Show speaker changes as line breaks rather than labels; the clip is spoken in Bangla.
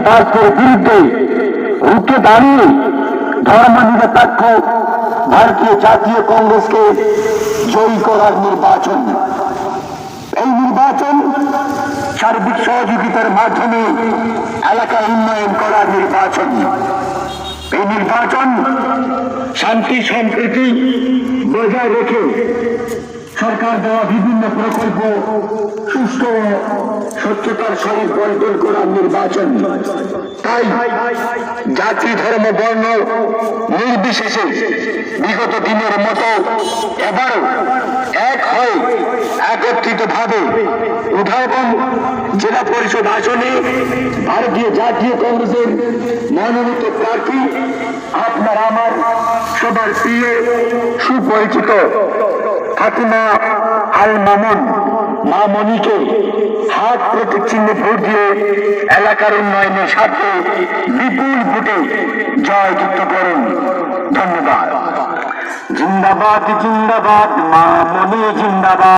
সন্ত্রাসের বিরুদ্ধে রুখে দাঁড়িয়ে ধর্মনিরপেক্ষ ভারতীয় জাতীয় কংগ্রেসকে জয়ী করার নির্বাচন। এই নির্বাচন সার্বিক সহযোগিতার মাধ্যমে এলাকা উন্নয়ন করার নির্বাচন। এই নির্বাচন শান্তি সম্প্রীতি বজায় রেখে সরকার দেওয়া বিভিন্ন প্রকল্প সুষ্ঠু ও স্বচ্ছতার সহিত বন্টন করার নির্বাচন। তাই জাতি ধর্ম বর্ণ নির্বিশেষে বিগত দিনের মতো এবারও এক হয়ে একত্রিতভাবে উদয়বন জেলা পরিষদ আসনে ভারতীয় জাতীয় কংগ্রেসের মনোনীত প্রার্থী আপনার আমার সবার প্রিয় সুপরিচিত ফাতিমা আল মামুন মা মনিকে হাত প্রতীক চিহ্নে ভোট দিয়ে এলাকার উন্নয়নের স্বার্থে বিপুল ভোটে জয়যুক্ত করুন। ধন্যবাদ। জিন্দাবাদ জিন্দাবাদ মা মনি জিন্দাবাদ।